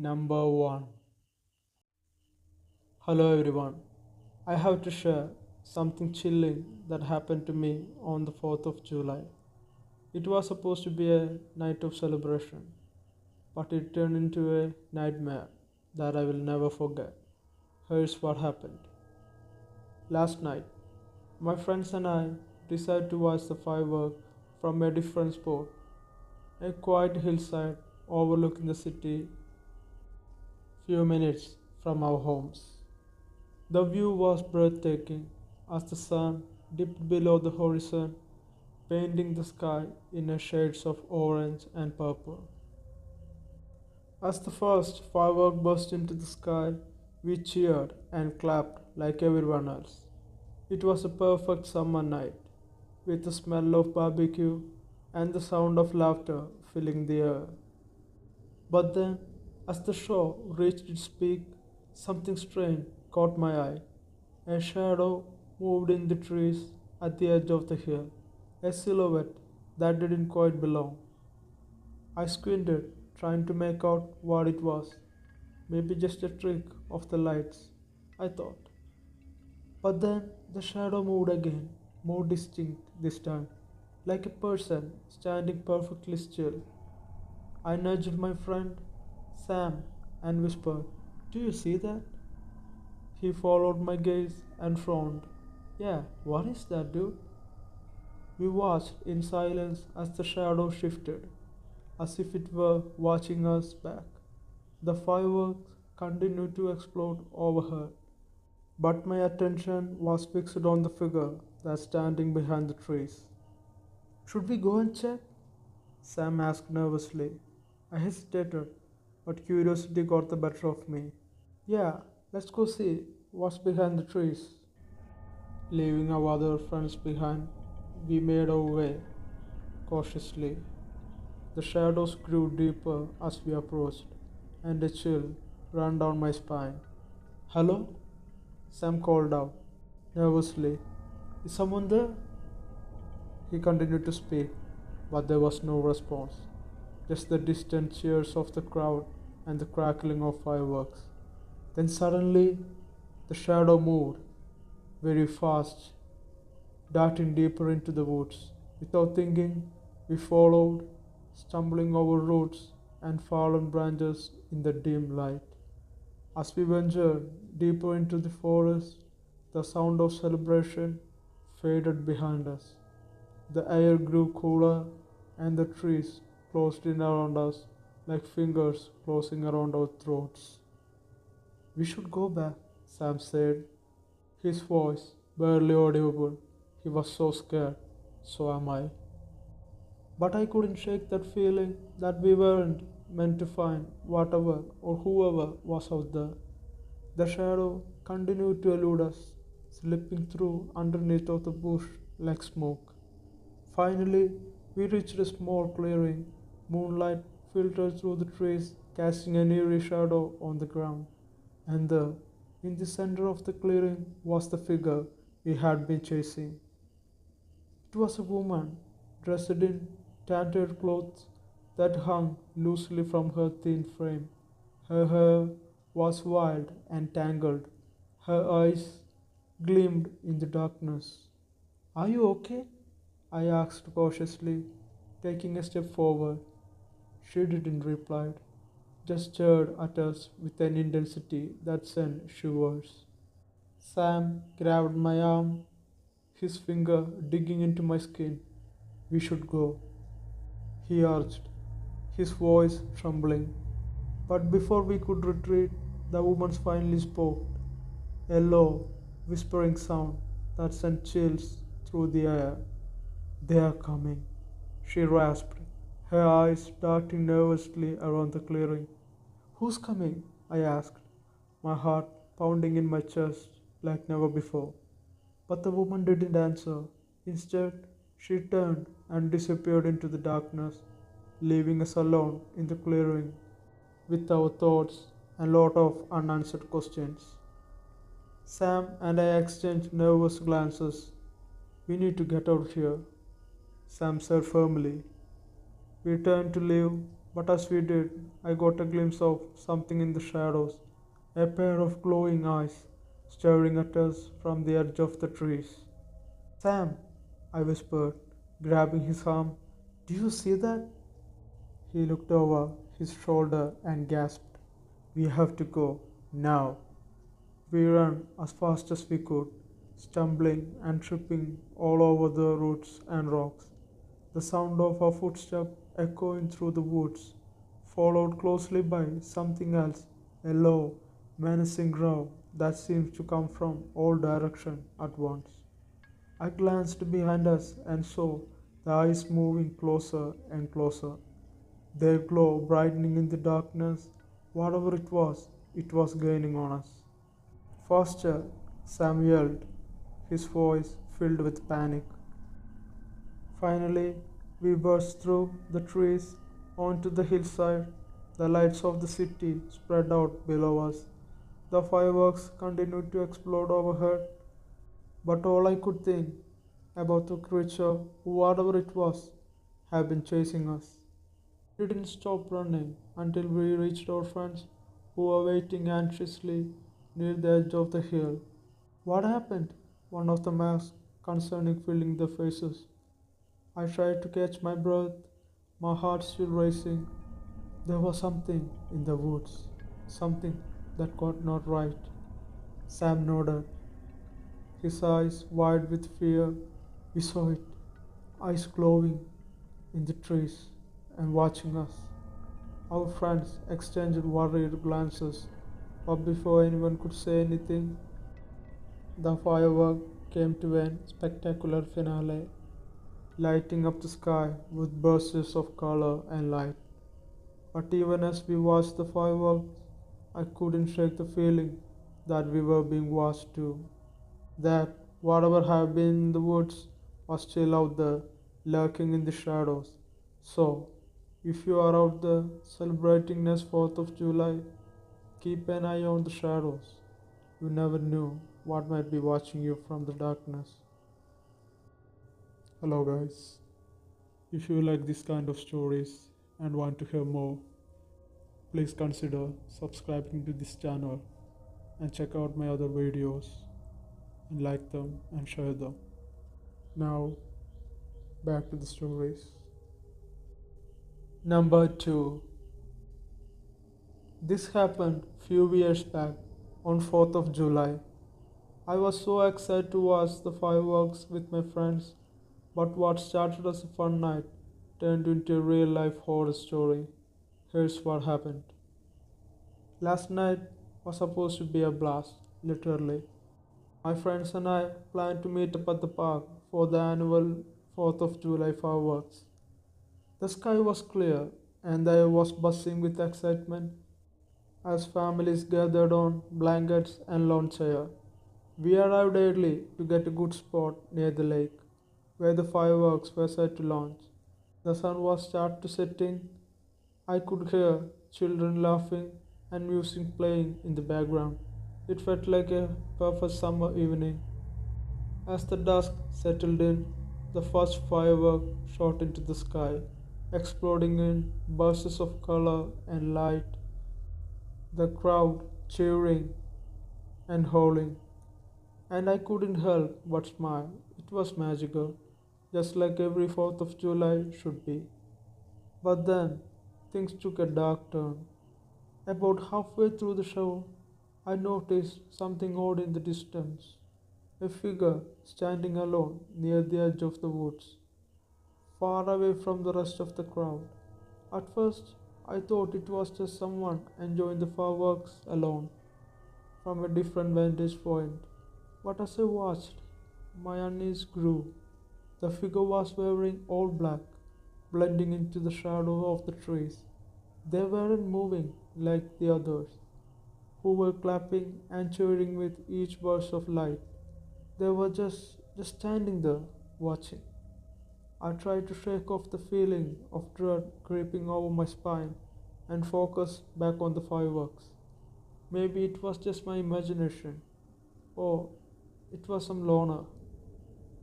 Number 1. Hello everyone. I have to share something chilling that happened to me on the 4th of July. It was supposed to be a night of celebration, but it turned into a nightmare that I will never forget. Here's what happened. Last night, my friends and I decided to watch the fireworks from a different spot, a quiet hillside overlooking the city few minutes from our homes. The view was breathtaking as the sun dipped below the horizon, painting the sky in a shades of orange and purple. As the first firework burst into the sky, we cheered and clapped like everyone else. It was a perfect summer night, with the smell of barbecue and the sound of laughter filling the air. But then, as the show reached its peak, something strange caught my eye. A shadow moved in the trees at the edge of the hill, a silhouette that didn't quite belong. I squinted, trying to make out what it was. Maybe just a trick of the lights, I thought. But then the shadow moved again, more distinct this time, like a person standing perfectly still. I nudged my friend, Sam, and whispered, "Do you see that?" He followed my gaze and frowned. "Yeah, what is that, dude?" We watched in silence as the shadow shifted, as if it were watching us back. The fireworks continued to explode overhead, but my attention was fixed on the figure that's standing behind the trees. "Should we go and check?" Sam asked nervously. I hesitated, but curiosity got the better of me. "Yeah, let's go see what's behind the trees." Leaving our other friends behind, we made our way cautiously. The shadows grew deeper as we approached, and a chill ran down my spine. "Hello?" Sam called out nervously. "Is someone there?" He continued to speak, but there was no response, just the distant cheers of the crowd and the crackling of fireworks. Then suddenly, the shadow moved very fast, darting deeper into the woods. Without thinking, we followed, stumbling over roots and fallen branches in the dim light. As we ventured deeper into the forest, the sound of celebration faded behind us. The air grew cooler, and the trees closed in around us like fingers closing around our throats. "We should go back," Sam said, his voice barely audible. He was so scared. So am I. But I couldn't shake that feeling that we weren't meant to find whatever or whoever was out there. The shadow continued to elude us, slipping through underneath of the bush like smoke. Finally, we reached a small clearing. Moonlight filtered through the trees, casting an eerie shadow on the ground. And there, in the center of the clearing, was the figure we had been chasing. It was a woman, dressed in tattered clothes that hung loosely from her thin frame. Her hair was wild and tangled. Her eyes gleamed in the darkness. "Are you okay?" I asked cautiously, taking a step forward. She didn't reply, just stared at us with an intensity that sent shivers. Sam grabbed my arm, his finger digging into my skin. "We should go," he urged, his voice trembling. But before we could retreat, the woman finally spoke, a low, whispering sound that sent chills through the air. "They are coming," she rasped, her eyes darting nervously around the clearing. "Who's coming?" I asked, my heart pounding in my chest like never before. But the woman didn't answer. Instead, she turned and disappeared into the darkness, leaving us alone in the clearing with our thoughts and a lot of unanswered questions. Sam and I exchanged nervous glances. "We need to get out here," Sam said firmly. We turned to leave, But as we did, I got a glimpse of something in the shadows, a pair of glowing eyes staring at us from the edge of the trees. Sam, I whispered, grabbing his arm, do you see that? He looked over his shoulder and gasped, we have to go, now. We ran as fast as we could, stumbling and tripping all over the roots and rocks. The sound of our footsteps echoing through the woods, followed closely by something else, a low, menacing growl that seemed to come from all directions at once. I glanced behind us and saw the eyes moving closer and closer, their glow brightening in the darkness. Whatever it was gaining on us. Faster, Sam yelled, his voice filled with panic. Finally, we burst through the trees onto the hillside. The lights of the city spread out below us. The fireworks continued to explode overhead, but all I could think about the creature, whatever it was, had been chasing us. We didn't stop running until we reached our friends who were waiting anxiously near the edge of the hill. What happened? One of them asked, concerning filling their faces. I tried to catch my breath, my heart still racing. There was something in the woods, something that got not right. Sam nodded, his eyes wide with fear. We saw it, eyes glowing in the trees and watching us. Our friends exchanged worried glances, but before anyone could say anything, the firework came to a spectacular finale, lighting up the sky with bursts of color and light. But even as we watched the fireworks, I couldn't shake the feeling that we were being watched too. That whatever had been in the woods was still out there, lurking in the shadows. So, if you are out there celebrating next 4th of July, keep an eye on the shadows. You never knew what might be watching you from the darkness. Hello, guys. If you like this kind of stories and want to hear more, please consider subscribing to this channel and check out my other videos and like them and share them. Now, back to the stories. Number 2. This happened few years back on 4th of July. I was so excited to watch the fireworks with my friends, but what started as a fun night turned into a real life horror story. Here's what happened. Last night was supposed to be a blast, literally. My friends and I planned to meet up at the park for the annual 4th of July fireworks. The sky was clear and the air was buzzing with excitement as families gathered on blankets and lawn chairs. We arrived early to get a good spot near the lake where the fireworks were set to launch. The sun was start to setting. I could hear children laughing and music playing in the background. It felt like a perfect summer evening. As the dusk settled in, the first firework shot into the sky, exploding in bursts of color and light, the crowd cheering and howling, and I couldn't help but smile. It was magical, just like every 4th of July should be. But then, things took a dark turn. About halfway through the show, I noticed something odd in the distance. A figure standing alone near the edge of the woods, far away from the rest of the crowd. At first, I thought it was just someone enjoying the fireworks alone from a different vantage point. But as I watched, my unease grew. The figure was wearing all black, blending into the shadow of the trees. They weren't moving like the others, who were clapping and cheering with each burst of light. They were just standing there, watching. I tried to shake off the feeling of dread creeping over my spine and focus back on the fireworks. Maybe it was just my imagination, or it was some loner.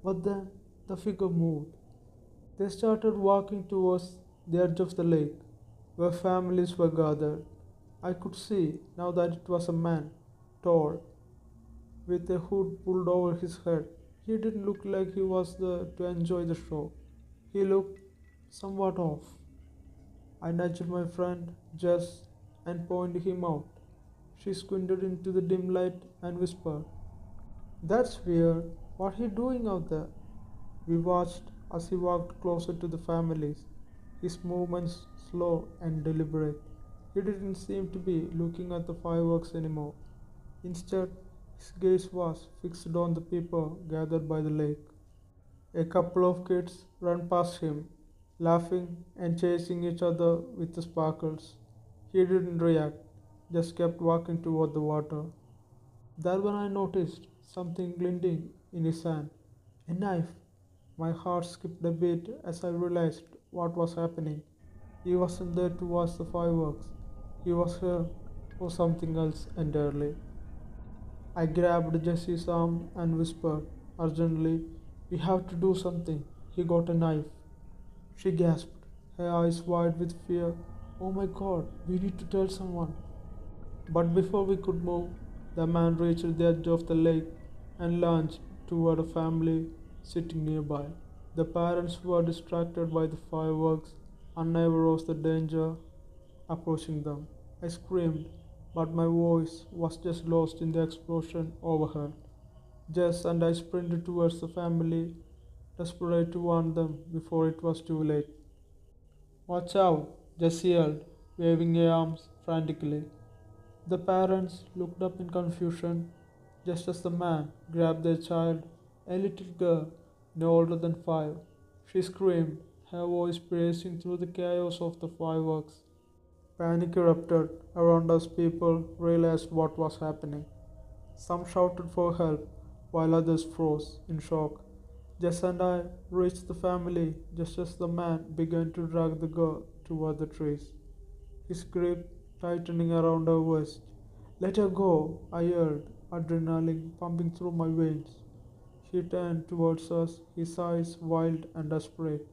But then the figure moved. They started walking towards the edge of the lake, where families were gathered. I could see now that it was a man, tall, with a hood pulled over his head. He didn't look like he was there to enjoy the show. He looked somewhat off. I nudged my friend Jess and pointed him out. She squinted into the dim light and whispered, "That's weird. What are you doing out there?" We watched as he walked closer to the families, his movements slow and deliberate. He didn't seem to be looking at the fireworks anymore. Instead, his gaze was fixed on the people gathered by the lake. A couple of kids ran past him, laughing and chasing each other with the sparkles. He didn't react, just kept walking toward the water. There when I noticed something glinting in his hand. A knife. My heart skipped a beat as I realized what was happening. He wasn't there to watch the fireworks. He was here for something else entirely. I grabbed Jessie's arm and whispered urgently, "We have to do something. He got a knife." She gasped, her eyes wide with fear. "Oh my god, we need to tell someone." But before we could move, the man reached the edge of the lake and lunged toward a family sitting nearby. The parents were distracted by the fireworks, unaware of the danger approaching them. I screamed, but my voice was just lost in the explosion overhead. Jess and I sprinted towards the family, desperate to warn them before it was too late. "Watch out!" Jess yelled, waving her arms frantically. The parents looked up in confusion just as the man grabbed their child, a little girl no older than 5. She screamed, her voice piercing through the chaos of the fireworks. Panic erupted around us. People realized what was happening. Some shouted for help, while others froze in shock. Jess and I reached the family just as the man began to drag the girl toward the trees, his grip tightening around her waist. "Let her go," I yelled, adrenaline pumping through my veins. He turned towards us, his eyes wild and desperate.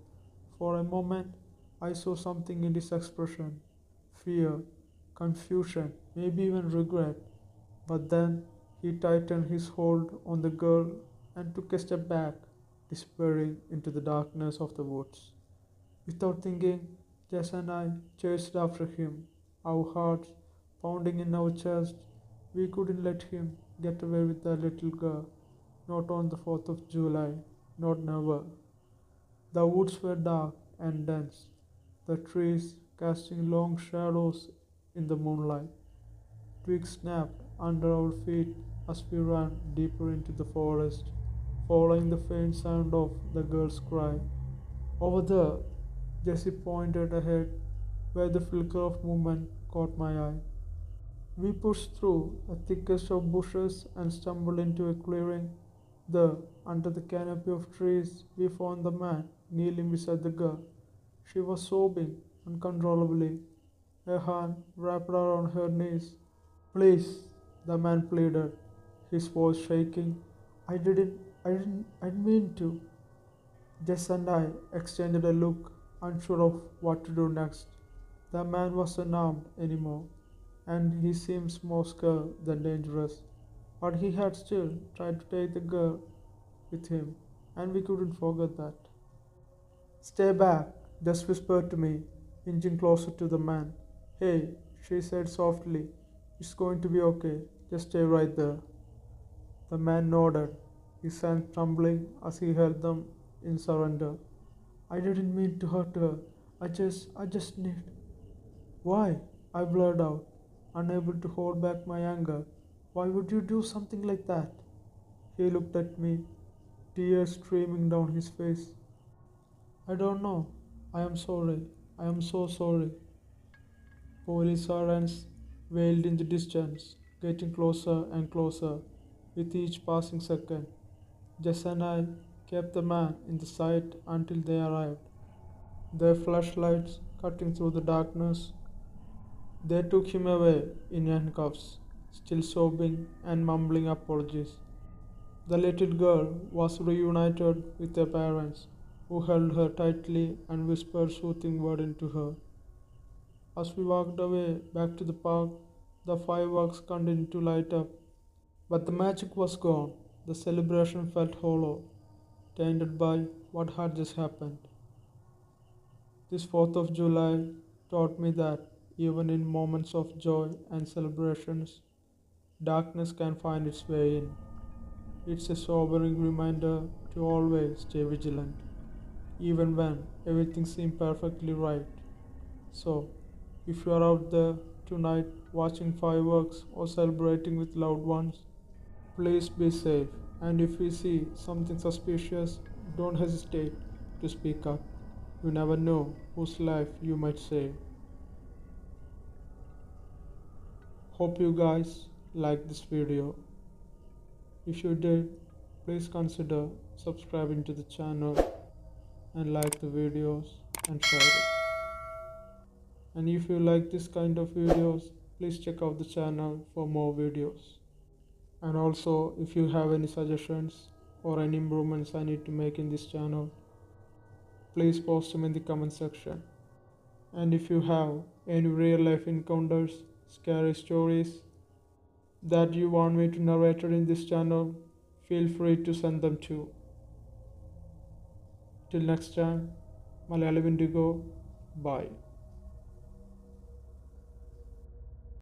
For a moment, I saw something in his expression: fear, confusion, maybe even regret. But then he tightened his hold on the girl and took a step back, disappearing into the darkness of the woods. Without thinking, Jess and I chased after him, our hearts pounding in our chests. We couldn't let him get away with that little girl, not on the 4th of July, not never. The woods were dark and dense, the trees casting long shadows in the moonlight. Twigs snapped under our feet as we ran deeper into the forest, following the faint sound of the girl's cry. "Over there," Jessie pointed ahead, where the flicker of movement caught my eye. We pushed through a thickest of bushes and stumbled into a clearing. There, under the canopy of trees, we found the man kneeling beside the girl. She was sobbing uncontrollably, her hand wrapped around her knees. "Please," the man pleaded, his voice shaking. I didn't mean to." Jess and I exchanged a look, unsure of what to do next. The man wasn't armed anymore, and he seemed more scared than dangerous. But he had still tried to take the girl with him, and we couldn't forget that. "Stay back," Jess whispered to me, inching closer to the man. "Hey," she said softly, "it's going to be okay. Just stay right there." The man nodded, his hands trembling as he held them in surrender. "I didn't mean to hurt her. I just need." "Why?" I blurted out, unable to hold back my anger. "Why would you do something like that?" He looked at me, tears streaming down his face. "I don't know. I am sorry. I am so sorry." Police sirens wailed in the distance, getting closer and closer with each passing second. Jess and I kept the man in the sight until they arrived, their flashlights cutting through the darkness. They took him away in handcuffs, still sobbing and mumbling apologies. The little girl was reunited with her parents, who held her tightly and whispered soothing words into her. As we walked away back to the park, the fireworks continued to light up, but the magic was gone. The celebration felt hollow, tainted by what had just happened. This 4th of July taught me that even in moments of joy and celebrations, darkness can find its way in. It's a sobering reminder to always stay vigilant, even when everything seems perfectly right. So, if you are out there tonight watching fireworks or celebrating with loved ones, please be safe. And if you see something suspicious, don't hesitate to speak up. You never know whose life you might save. Hope you guys like this video. If you did, please consider subscribing to the channel and like the videos and share it. And if you like this kind of videos, please check out the channel for more videos. And also, if you have any suggestions or any improvements I need to make in this channel, please post them in the comment section. And if you have any real life encounters, scary stories that you want me to narrate in this channel, feel free to send them too. Till next time, Malayali Wendigo, bye.